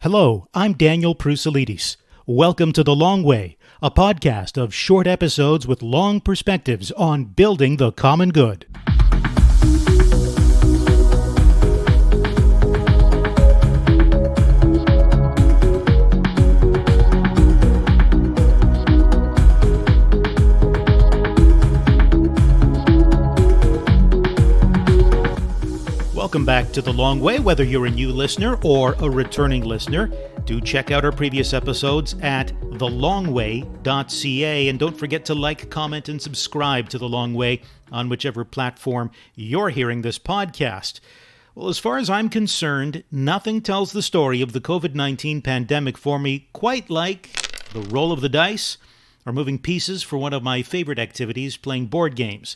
Hello, I'm Daniel Proussalidis. Welcome to The Long Way, a podcast of short episodes with long perspectives on building the common good. Welcome back to The Long Way, whether you're a new listener or a returning listener. Do check out our previous episodes at thelongway.ca, and don't forget to like, comment, and subscribe to The Long Way on whichever platform you're hearing this podcast. Well, as far as I'm concerned, nothing tells the story of the COVID-19 pandemic for me quite like the roll of the dice or moving pieces for one of my favorite activities, playing board games.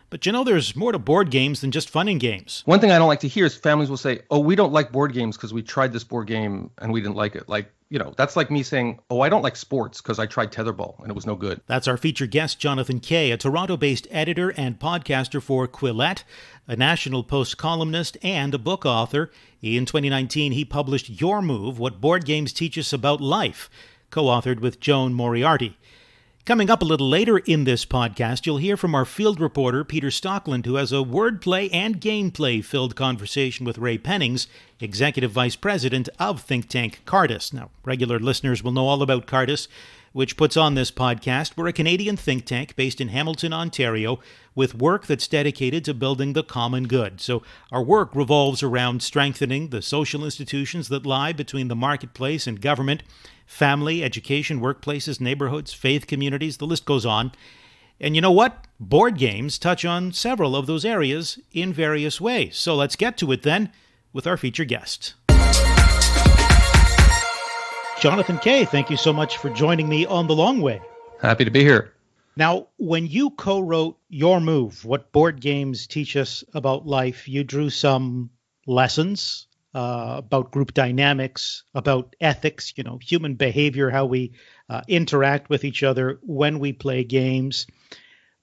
But you know, there's more to board games than just fun and games. One thing I don't like to hear is families will say, oh, we don't like board games because we tried this board game and we didn't like it. Like, that's like me saying, oh, I don't like sports because I tried tetherball and it was no good. That's our featured guest, Jonathan Kay, a Toronto-based editor and podcaster for Quillette, a National Post columnist and a book author. In 2019, he published Your Move, What Board Games Teach Us About Life, co-authored with Joan Moriarity. Coming up a little later in this podcast, you'll hear from our field reporter, Peter Stockland, who has a wordplay and gameplay-filled conversation with Ray Pennings, Executive Vice President of think tank Cardis. Now, regular listeners will know all about Cardis, which puts on this podcast. We're a Canadian think tank based in Hamilton, Ontario, with work that's dedicated to building the common good. So our work revolves around strengthening the social institutions that lie between the marketplace and government, family, education, workplaces, neighborhoods, faith communities, the list goes on. And you know what? Board games touch on several of those areas in various ways. So let's get to it then with our featured guest. Jonathan Kay, thank you so much for joining me on The Long Way. Happy to be here. Now, when you co-wrote Your Move, What Board Games Teach Us About Life, you drew some lessons about group dynamics, about ethics, human behavior, how we interact with each other when we play games.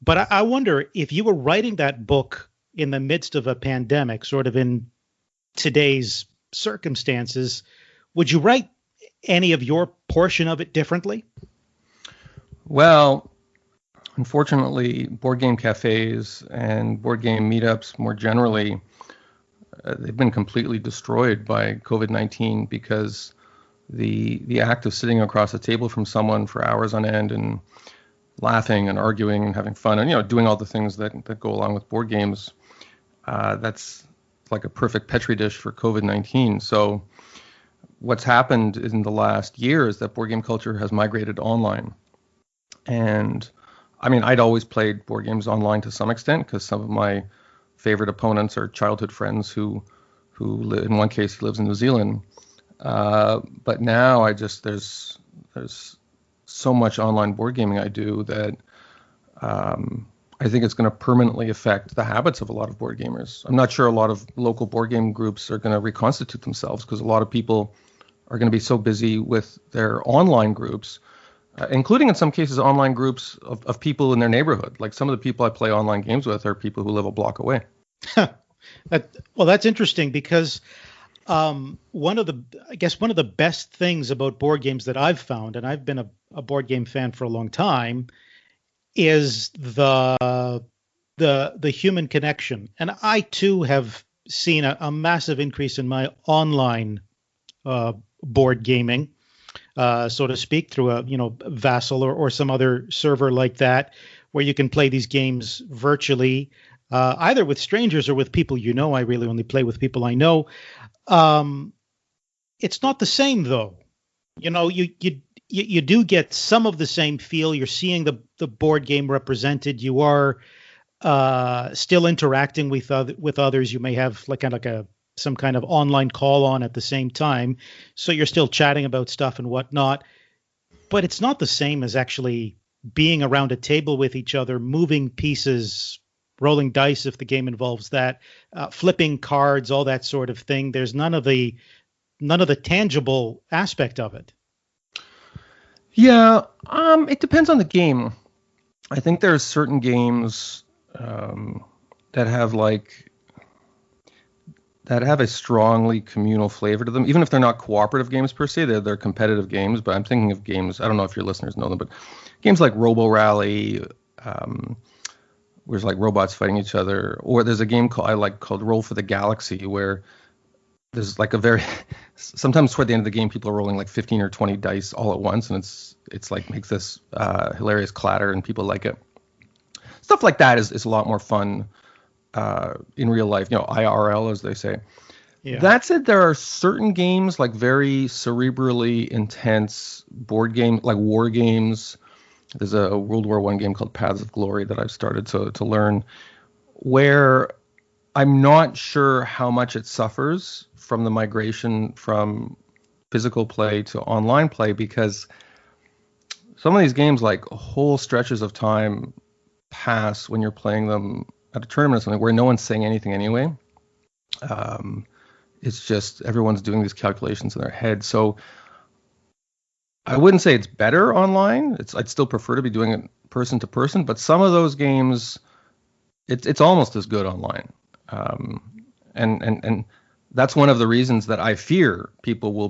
But I wonder, if you were writing that book in the midst of a pandemic, sort of in today's circumstances, would you write any of your portion of it differently? Well, unfortunately, board game cafes and board game meetups more generally, they've been completely destroyed by COVID-19 because the act of sitting across a table from someone for hours on end and laughing and arguing and having fun and doing all the things that go along with board games, that's like a perfect petri dish for COVID-19. So what's happened in the last year is that board game culture has migrated online. And I mean, I'd always played board games online to some extent because some of my favorite opponents are childhood friends who live, in one case, he lives in New Zealand. But now there's so much online board gaming I do that I think it's going to permanently affect the habits of a lot of board gamers. I'm not sure a lot of local board game groups are going to reconstitute themselves because a lot of people are going to be so busy with their online groups, including in some cases online groups of people in their neighborhood. Like some of the people I play online games with are people who live a block away. Well, that's interesting because one of the best things about board games that I've found, and I've been a board game fan for a long time, is the human connection. And I too have seen a massive increase in my online board gaming, so to speak, through a Vassal or some other server like that, where you can play these games virtually, either with strangers or with people you know. I really only play with people I know. It's not the same though. You do get some of the same feel. You're seeing the board game represented. You are still interacting with others. You may have some kind of online call on at the same time. So you're still chatting about stuff and whatnot. But it's not the same as actually being around a table with each other, moving pieces, rolling dice if the game involves that, flipping cards, all that sort of thing. There's none of the tangible aspect of it. Yeah, it depends on the game. I think there are certain games that have that have a strongly communal flavor to them, even if they're not cooperative games per se. They're competitive games, but I'm thinking of games. I don't know if your listeners know them, but games like Robo Rally, where it's like robots fighting each other, or there's a game called Roll for the Galaxy, where there's like sometimes toward the end of the game, people are rolling like 15 or 20 dice all at once, and it's like makes this hilarious clatter, and people like it. Stuff like that is a lot more fun in real life, IRL, as they say. Yeah. That said, there are certain games, like very cerebrally intense board games, like war games. There's a World War I game called Paths of Glory that I've started to learn, where I'm not sure how much it suffers from the migration from physical play to online play, because some of these games, like whole stretches of time pass when you're playing them at a tournament or something where no one's saying anything anyway. It's just everyone's doing these calculations in their head. So I wouldn't say it's better online. I'd still prefer to be doing it person to person, but some of those games, it's almost as good online. And that's one of the reasons that I fear people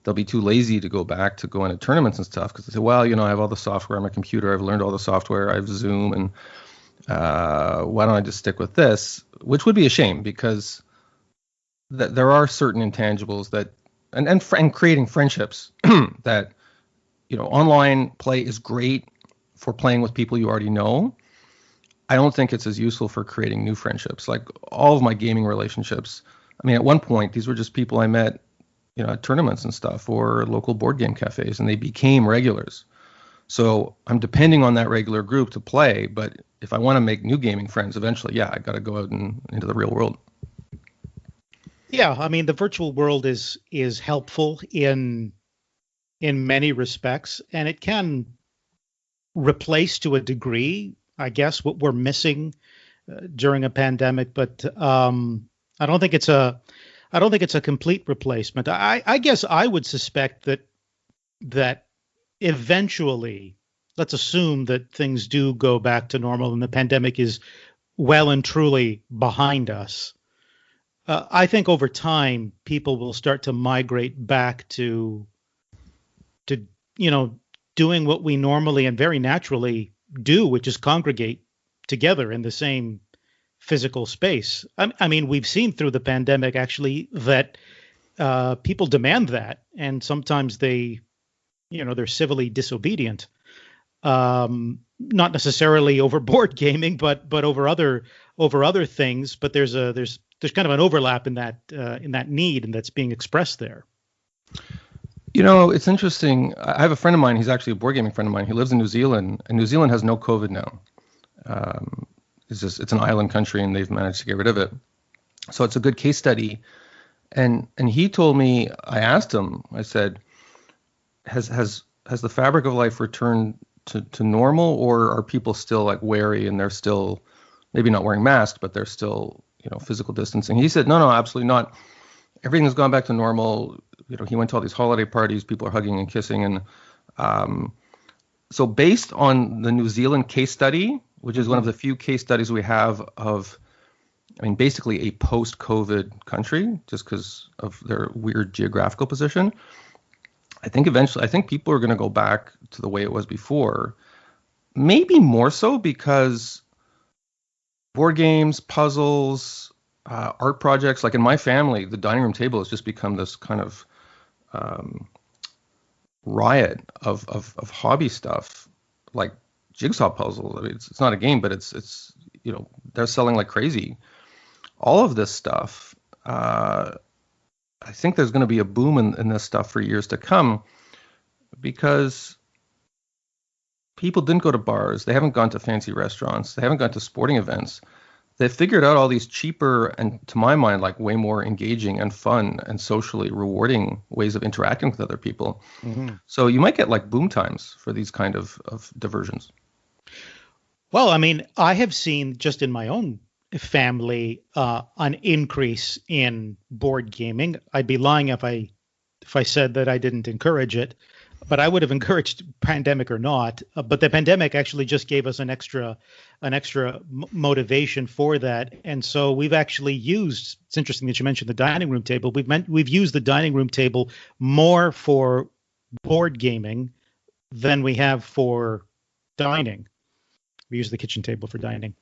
they'll be too lazy to go back to go into tournaments and stuff, because they say, well, I have all the software on my computer, I've learned all the software, I have Zoom, and why don't I just stick with this? Which would be a shame, because there are certain intangibles that, and creating friendships that, online play is great for playing with people you already know. I don't think it's as useful for creating new friendships. Like all of my gaming relationships, I mean, at one point, these were just people I met, at tournaments and stuff, or local board game cafes, and they became regulars. So I'm depending on that regular group to play, but if I want to make new gaming friends eventually, I got to go out into the real world. Yeah, I mean, the virtual world is helpful in many respects, and it can replace to a degree, I guess, what we're missing during a pandemic. But I don't think it's a complete replacement. I guess I would suspect that eventually, let's assume that things do go back to normal and the pandemic is well and truly behind us. I think over time, people will start to migrate back to doing what we normally and very naturally do, which is congregate together in the same physical space. I mean, we've seen through the pandemic actually that people demand that, and sometimes they're civilly disobedient. Not necessarily over board gaming, but over other things. But there's kind of an overlap in that need, and that's being expressed there. It's interesting. I have a friend of mine. He's actually a board gaming friend of mine. He lives in New Zealand, and New Zealand has no COVID now. It's an island country, and they've managed to get rid of it. So it's a good case study. And he told me, I asked him, I said, has the fabric of life returned to normal, or are people still like wary and they're still maybe not wearing masks, but they're still, physical distancing? He said, no, absolutely not. Everything has gone back to normal. He went to all these holiday parties, people are hugging and kissing. And so based on the New Zealand case study, which is one of the few case studies we have of, basically a post-COVID country, just because of their weird geographical position, I think people are going to go back to the way it was before. Maybe more so because board games, puzzles, art projects, like in my family, the dining room table has just become this kind of riot of hobby stuff, like jigsaw puzzles. It's not a game, but it's they're selling like crazy. All of this stuff, I think there's going to be a boom in this stuff for years to come, because people didn't go to bars. They haven't gone to fancy restaurants. They haven't gone to sporting events. They figured out all these cheaper and, to my mind, like way more engaging and fun and socially rewarding ways of interacting with other people. Mm-hmm. So you might get like boom times for these kind of diversions. Well, I have seen just in my own family an increase in board gaming. I'd be lying if I said that I didn't encourage it. but I would have encouraged, pandemic or not. But the pandemic actually just gave us an extra motivation for that. And so we've actually used. It's interesting that you mentioned the dining room table. We've used the dining room table more for board gaming than we have for dining. We use the kitchen table for dining,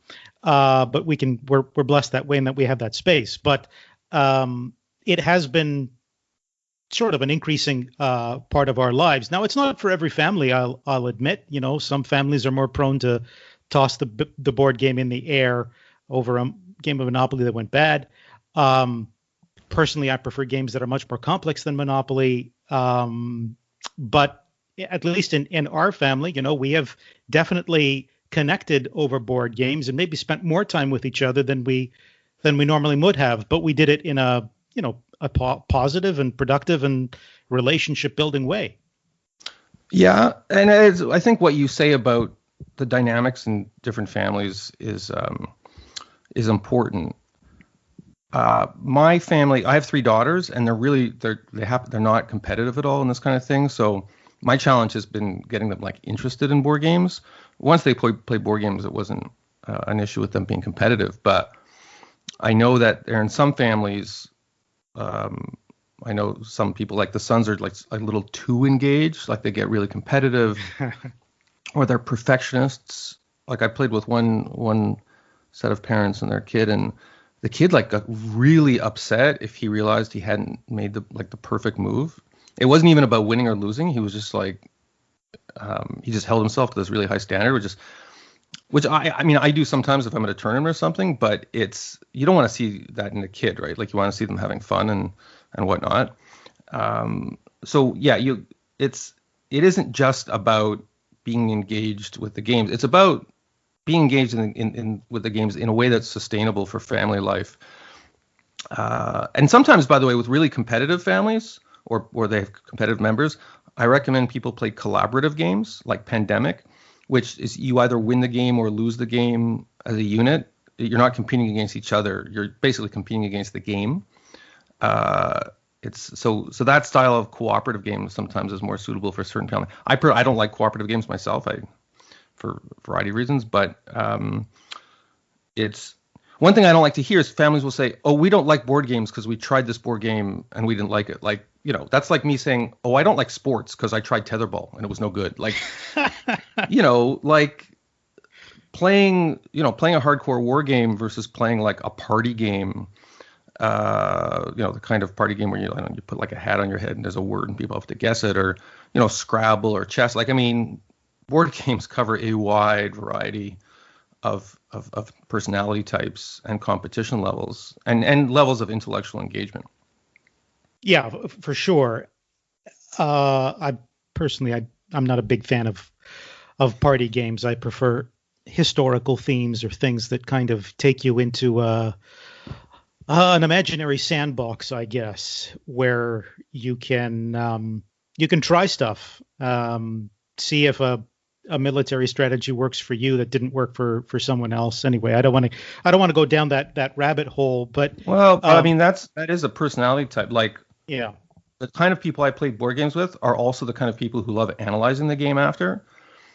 but we're blessed that way in that we have that space. But it has been sort of an increasing part of our lives. Now, it's not for every family. I'll admit. Some families are more prone to toss the board game in the air over a game of Monopoly that went bad. Personally, I prefer games that are much more complex than Monopoly. But at least in our family, we have definitely connected over board games and maybe spent more time with each other than we normally would have. But we did it in a positive and productive and relationship building way. Yeah, and I think what you say about the dynamics in different families is important. My family, I have 3 daughters, and they're not competitive at all in this kind of thing. So my challenge has been getting them interested in board games. Once they play board games, it wasn't an issue with them being competitive. But I know that there in some families, I know some people, like the sons are a little too engaged, they get really competitive, or they're perfectionists. I played with one set of parents and their kid, and the kid got really upset if he realized he hadn't made the perfect move. It wasn't even about winning or losing. He was just he just held himself to this really high standard, which I do sometimes if I'm at a tournament or something, but you don't want to see that in a kid, right? You want to see them having fun and whatnot. So yeah, it isn't just about being engaged with the games. It's about being engaged with the games in a way that's sustainable for family life. And sometimes, by the way, with really competitive families or they have competitive members, I recommend people play collaborative games like Pandemic, which is you either win the game or lose the game as a unit. You're not competing against each other. You're basically competing against the game. So that style of cooperative games sometimes is more suitable for certain families. I don't like cooperative games myself, for a variety of reasons, but it's one thing I don't like to hear is families will say, "Oh, we don't like board games because we tried this board game and we didn't like it." That's like me saying, "Oh, I don't like sports because I tried tetherball and it was no good." Playing a hardcore war game versus playing a party game. The kind of party game where you put a hat on your head and there's a word and people have to guess it, or Scrabble or chess. Board games cover a wide variety of personality types and competition levels and levels of intellectual engagement. Yeah, for sure. I'm not a big fan of party games. I prefer historical themes or things that kind of take you into an imaginary sandbox, I guess, where you can try stuff, see if a military strategy works for you that didn't work for someone else. Anyway, I don't want to go down that rabbit hole, but that is a personality type. Yeah, the kind of people I play board games with are also the kind of people who love analyzing the game after.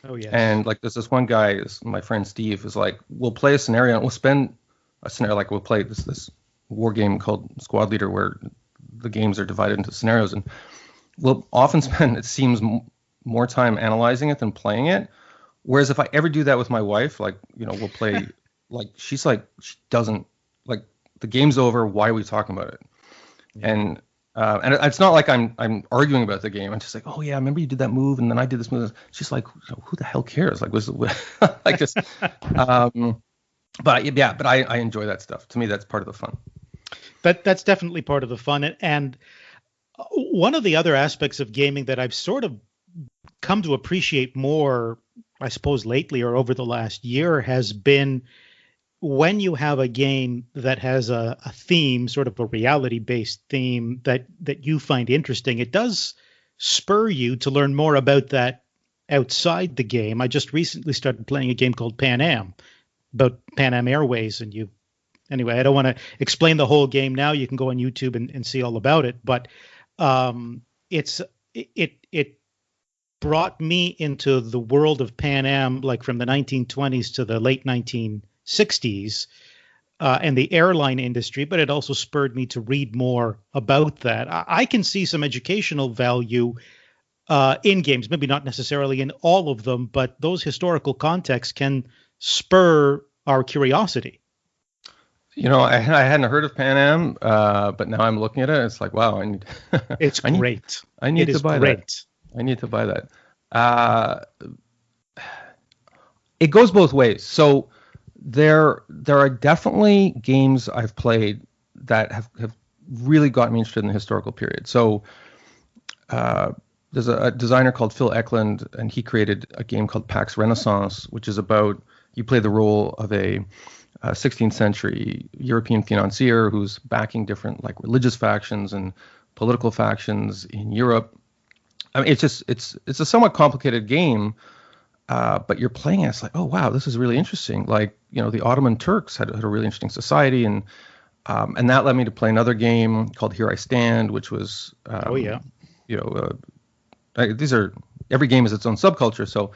Oh yes. And there's this one guy, my friend Steve, is we'll play a scenario and we'll spend a scenario, we'll play this war game called Squad Leader where the games are divided into scenarios, and we'll often spend, it seems, more time analyzing it than playing it. Whereas if I ever do that with my wife, we'll play, she doesn't, the game's over, why are we talking about it? And it's not like I'm arguing about the game. I'm just oh yeah, I remember you did that move, and then I did this move. She's who the hell cares? Just, but I enjoy that stuff. To me, that's part of the fun. That's definitely part of the fun. And one of the other aspects of gaming that I've sort of come to appreciate more, I suppose, lately or over the last year has been when you have a game that has a theme, sort of a reality-based theme that you find interesting. It does spur you to learn more about that outside the game. I just recently started playing a game called Pan Am, about Pan Am Airways, and anyway, I don't want to explain the whole game now. You can go on YouTube and see all about it. But it brought me into the world of Pan Am, like from the 1920s to the late 1960s, and the airline industry, but it also spurred me to read more about that. I can see some educational value in games, maybe not necessarily in all of them, but those historical contexts can spur our curiosity. I hadn't heard of Pan Am, but now I'm looking at it. It's like, wow, it's great. I need to buy that. I need to buy that. It goes both ways. So there are definitely games I've played that have really got me interested in the historical period. So there's a designer called Phil Eklund, and he created a game called Pax Renaissance, which is about you play the role of a 16th century European financier who's backing different like religious factions and political factions in Europe. I mean, it's a somewhat complicated game, but you're playing it. It's like, oh wow, this is really interesting. Like, the Ottoman Turks had a really interesting society, and that led me to play another game called Here I Stand, which was these are every game is its own subculture, so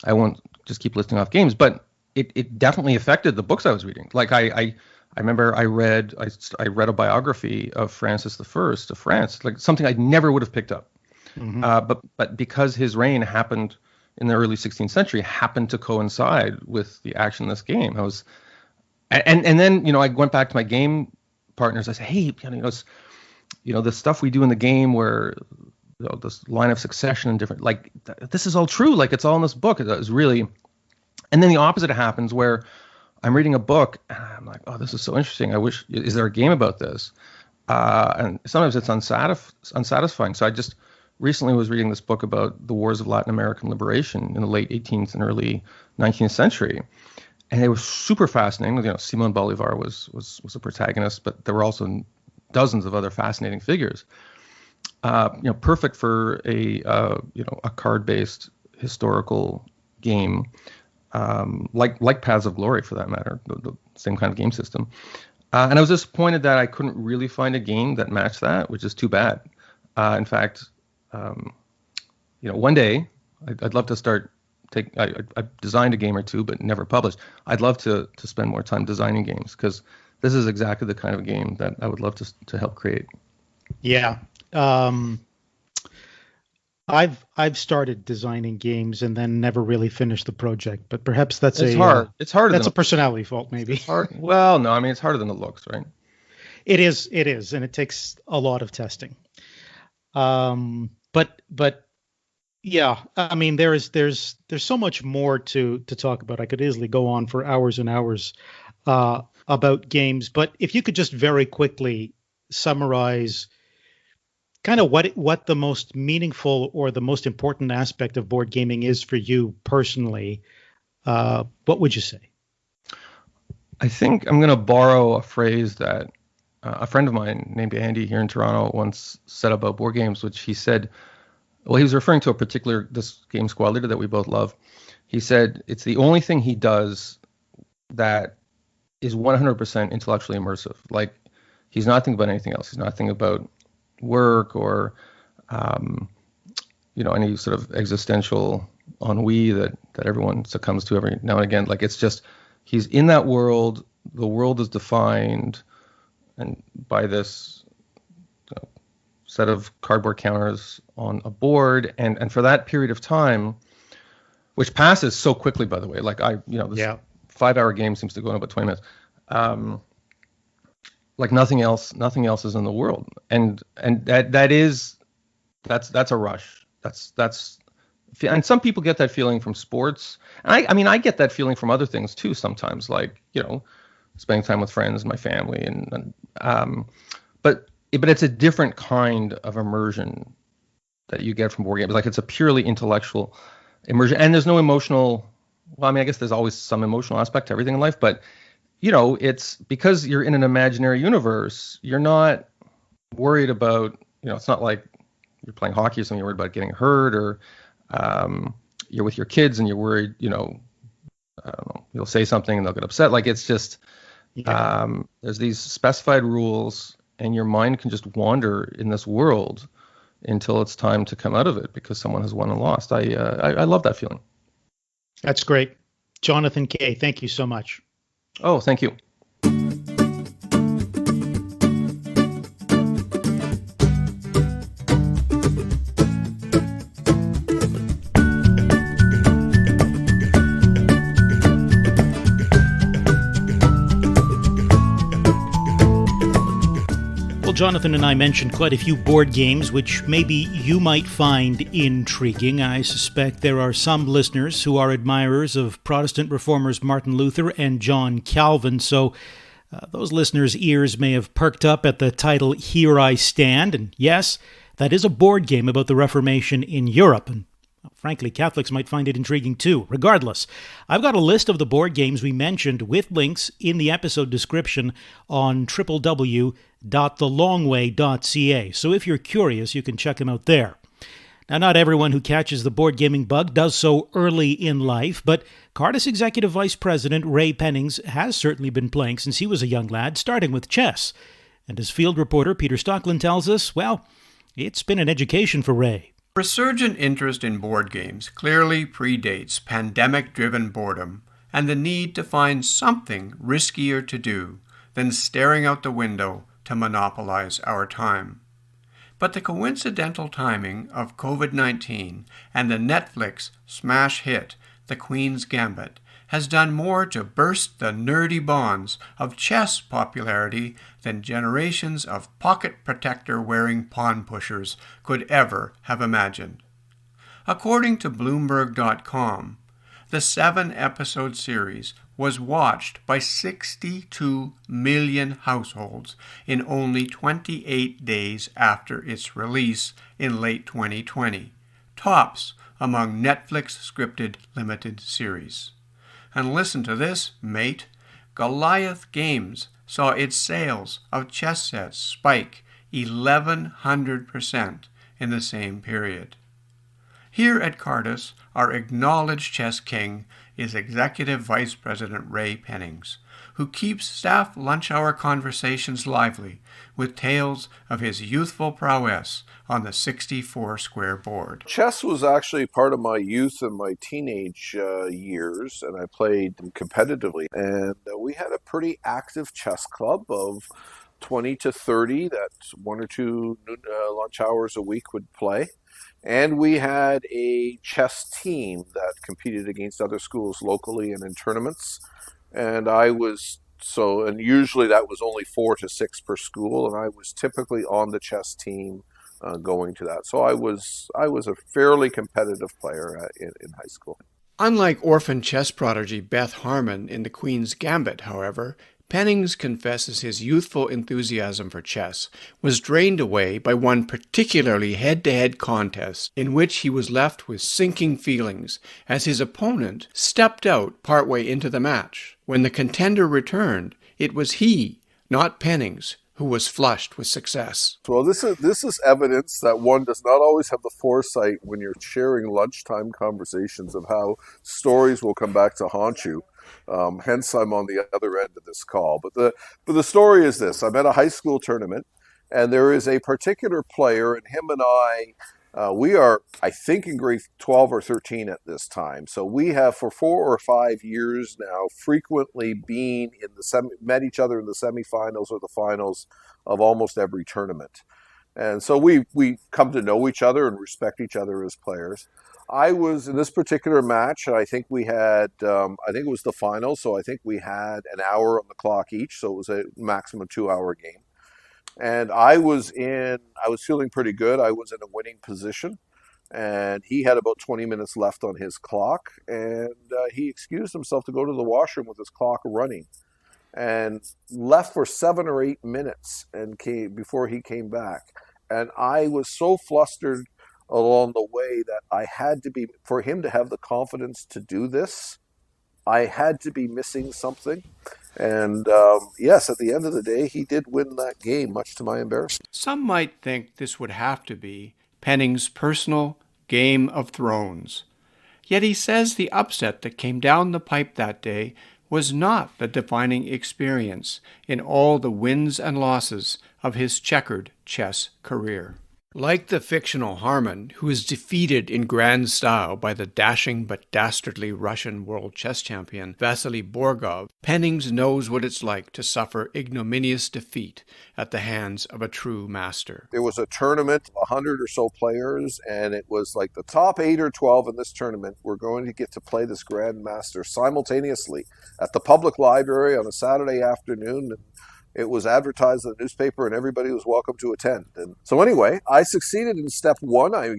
I won't just keep listing off games, but it definitely affected the books I was reading. Like I remember I read a biography of Francis I of France, like something I never would have picked up. Mm-hmm. But because his reign happened in the early 16th century, happened to coincide with the action in this game. And then I went back to my game partners. I said, hey, the stuff we do in the game where this line of succession and different, like this is all true. Like it's all in this book. It was really. And then the opposite happens where I'm reading a book and I'm like, oh, this is so interesting. Is there a game about this? And sometimes it's unsatisfying. So I just recently was reading this book about the wars of Latin American liberation in the late 18th and early 19th century. And it was super fascinating. Simon Bolivar was a protagonist, but there were also dozens of other fascinating figures. Perfect for a card-based historical game. Like Paths of Glory, for that matter, the same kind of game system. And I was disappointed that I couldn't really find a game that matched that, which is too bad. In fact, one day I'd love to I designed a game or two, but never published. I'd love to spend more time designing games, because this is exactly the kind of game that I would love to help create. Yeah. I've started designing games and then never really finished the project, but perhaps that's hard. It's harder. That's a personality fault, maybe. Well, no, I mean, it's harder than it looks, right? It is, and it takes a lot of testing. But yeah, I mean, there's so much more to talk about. I could easily go on for hours and hours about games, but if you could just very quickly summarize kind of what the most meaningful or the most important aspect of board gaming is for you personally, what would you say? I think I'm going to borrow a phrase that a friend of mine named Andy here in Toronto once said about board games, which he said, well, he was referring to this game squad leader that we both love. He said it's the only thing he does that is 100% intellectually immersive. Like, he's not thinking about anything else. He's not thinking about work or any sort of existential ennui that everyone succumbs to every now and again. Like, it's just he's in that world. The world is defined and by this set of cardboard counters on a board, and for that period of time, which passes so quickly, by the way. Like, this 5-hour game seems to go in about 20 minutes. Like nothing else is in the world, and that's a rush. That's and some people get that feeling from sports, and I get that feeling from other things too sometimes, like spending time with friends and my family, but it's a different kind of immersion that you get from board games. Like, it's a purely intellectual immersion, and there's no emotional. Well, I mean, I guess there's always some emotional aspect to everything in life, but it's because you're in an imaginary universe. You're not worried about, it's not like you're playing hockey or something. You're worried about getting hurt, or you're with your kids and you're worried, I don't know, you'll say something and they'll get upset. Like, it's just, there's these specified rules, and your mind can just wander in this world until it's time to come out of it because someone has won and lost. I love that feeling. That's great. Jonathan Kay, thank you so much. Oh, thank you. Jonathan and I mentioned quite a few board games which maybe you might find intriguing. I suspect there are some listeners who are admirers of Protestant reformers Martin Luther and John Calvin, so those listeners' ears may have perked up at the title Here I Stand, and yes, that is a board game about the Reformation in Europe, and frankly, Catholics might find it intriguing too. Regardless, I've got a list of the board games we mentioned with links in the episode description on www.thelongway.ca. So if you're curious, you can check them out there. Now, not everyone who catches the board gaming bug does so early in life, but Cardus Executive Vice President Ray Pennings has certainly been playing since he was a young lad, starting with chess. And as field reporter Peter Stocklin tells us, well, it's been an education for Ray. Resurgent interest in board games clearly predates pandemic-driven boredom and the need to find something riskier to do than staring out the window to monopolize our time. But the coincidental timing of COVID-19 and the Netflix smash hit The Queen's Gambit has done more to burst the nerdy bonds of chess popularity than generations of pocket protector-wearing pawn pushers could ever have imagined. According to Bloomberg.com, the 7-episode series was watched by 62 million households in only 28 days after its release in late 2020, tops among Netflix-scripted limited series. And listen to this, mate. Goliath Games saw its sales of chess sets spike 1,100% in the same period. Here at Cardus, our acknowledged chess king is Executive Vice President Ray Pennings, who keeps staff lunch hour conversations lively with tales of his youthful prowess on the 64-square board. Chess was actually part of my youth and my teenage years, and I played competitively. And we had a pretty active chess club of 20 to 30 that 1 or 2 lunch hours a week would play. And we had a chess team that competed against other schools locally and in tournaments. And and usually that was only 4 to 6 per school, and I was typically on the chess team going to that. So I was a fairly competitive player in high school. Unlike orphan chess prodigy Beth Harmon in The Queen's Gambit, however, Pennings confesses his youthful enthusiasm for chess was drained away by one particularly head-to-head contest in which he was left with sinking feelings as his opponent stepped out partway into the match. When the contender returned, it was he, not Pennings, who was flushed with success. Well, this is evidence that one does not always have the foresight when you're sharing lunchtime conversations of how stories will come back to haunt you. Hence, I'm on the other end of this call. But the story is this. I'm at a high school tournament, and there is a particular player, and him and we are, I think, in grade 12 or 13 at this time. So we have, for 4 or 5 years now, frequently been met each other in the semifinals or the finals of almost every tournament. And so we come to know each other and respect each other as players. I was in this particular match, I think we had, I think it was the final, so I think we had an hour on the clock each, so it was a maximum 2-hour game. And I was feeling pretty good. I was in a winning position, and he had about 20 minutes left on his clock, and he excused himself to go to the washroom with his clock running, and left for 7 or 8 minutes before he came back. And I was so flustered along the way that I had to be, for him to have the confidence to do this, I had to be missing something. And yes, at the end of the day, he did win that game, much to my embarrassment. Some might think this would have to be Pennings' personal Game of Thrones. Yet he says the upset that came down the pipe that day was not the defining experience in all the wins and losses of his checkered chess career. Like the fictional Harman, who is defeated in grand style by the dashing but dastardly Russian world chess champion Vasily Borgov, Pennings knows what it's like to suffer ignominious defeat at the hands of a true master. There was a tournament of 100 or so players, and it was like the top 8 or 12 in this tournament were going to get to play this grandmaster simultaneously at the public library on a Saturday afternoon. It was advertised in the newspaper, and everybody was welcome to attend. And so anyway, I succeeded in step 1. I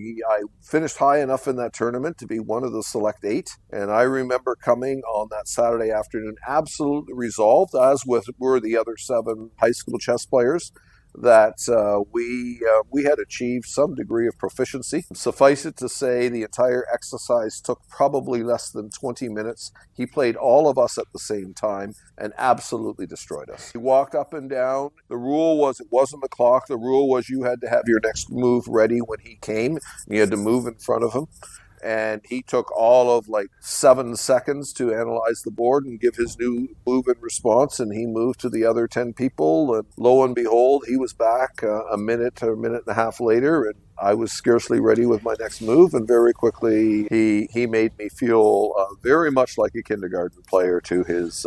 finished high enough in that tournament to be one of the select 8. And I remember coming on that Saturday afternoon absolutely resolved, as were the other 7 high school chess players, that we had achieved some degree of proficiency. Suffice it to say, the entire exercise took probably less than 20 minutes. He played all of us at the same time and absolutely destroyed us. He walked up and down. The rule was, it wasn't the clock. The rule was you had to have your next move ready when he came. You had to move in front of him. And he took all of 7 seconds to analyze the board and give his new move in response, and he moved to the other 10 people, and lo and behold, he was back a minute and a half later, and I was scarcely ready with my next move, and very quickly he made me feel very much like a kindergarten player to his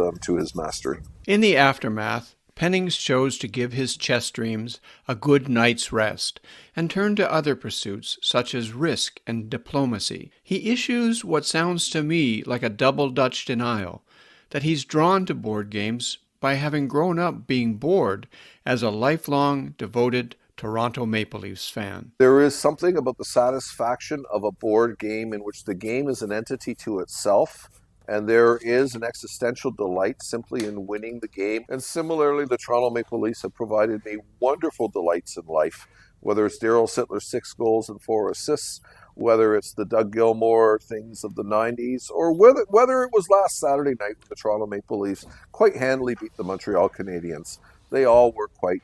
mastery. In the aftermath, Pennings chose to give his chess dreams a good night's rest and turn to other pursuits such as risk and diplomacy. He issues what sounds to me like a double Dutch denial, that he's drawn to board games by having grown up being bored as a lifelong, devoted Toronto Maple Leafs fan. There is something about the satisfaction of a board game in which the game is an entity to itself, and there is an existential delight simply in winning the game. And similarly, the Toronto Maple Leafs have provided me wonderful delights in life, whether it's Darryl Sittler's 6 goals and 4 assists, whether it's the Doug Gilmour things of the 90s, or whether it was last Saturday night when the Toronto Maple Leafs quite handily beat the Montreal Canadiens. They all were quite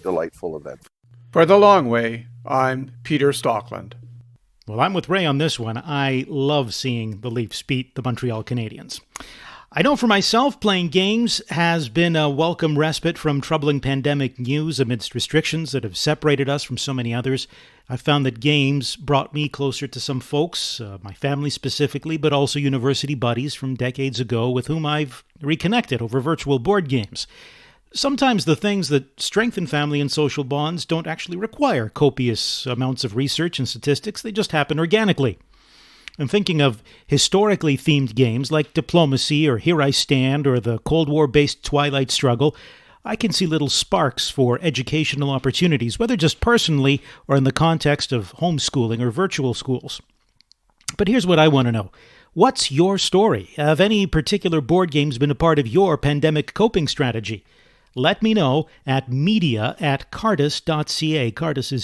delightful events. For The Long Way, I'm Peter Stockland. Well, I'm with Ray on this one. I love seeing the Leafs beat the Montreal Canadiens. I know for myself, playing games has been a welcome respite from troubling pandemic news amidst restrictions that have separated us from so many others. I found that games brought me closer to some folks, my family specifically, but also university buddies from decades ago with whom I've reconnected over virtual board games. Sometimes the things that strengthen family and social bonds don't actually require copious amounts of research and statistics. They just happen organically. I'm thinking of historically themed games like Diplomacy or Here I Stand or the Cold War-based Twilight Struggle. I can see little sparks for educational opportunities, whether just personally or in the context of homeschooling or virtual schools. But here's what I want to know. What's your story? Have any particular board games been a part of your pandemic coping strategy? Let me know at media@cardus.ca. Cardus is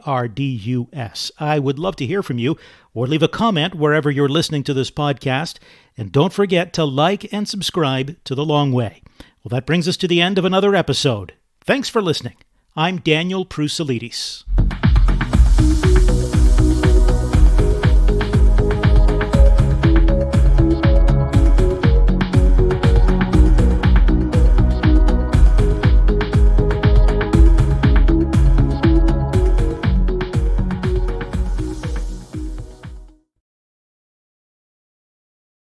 Cardus. I would love to hear from you, or leave a comment wherever you're listening to this podcast. And don't forget to like and subscribe to The Long Way. Well, that brings us to the end of another episode. Thanks for listening. I'm Daniel Proussalidis.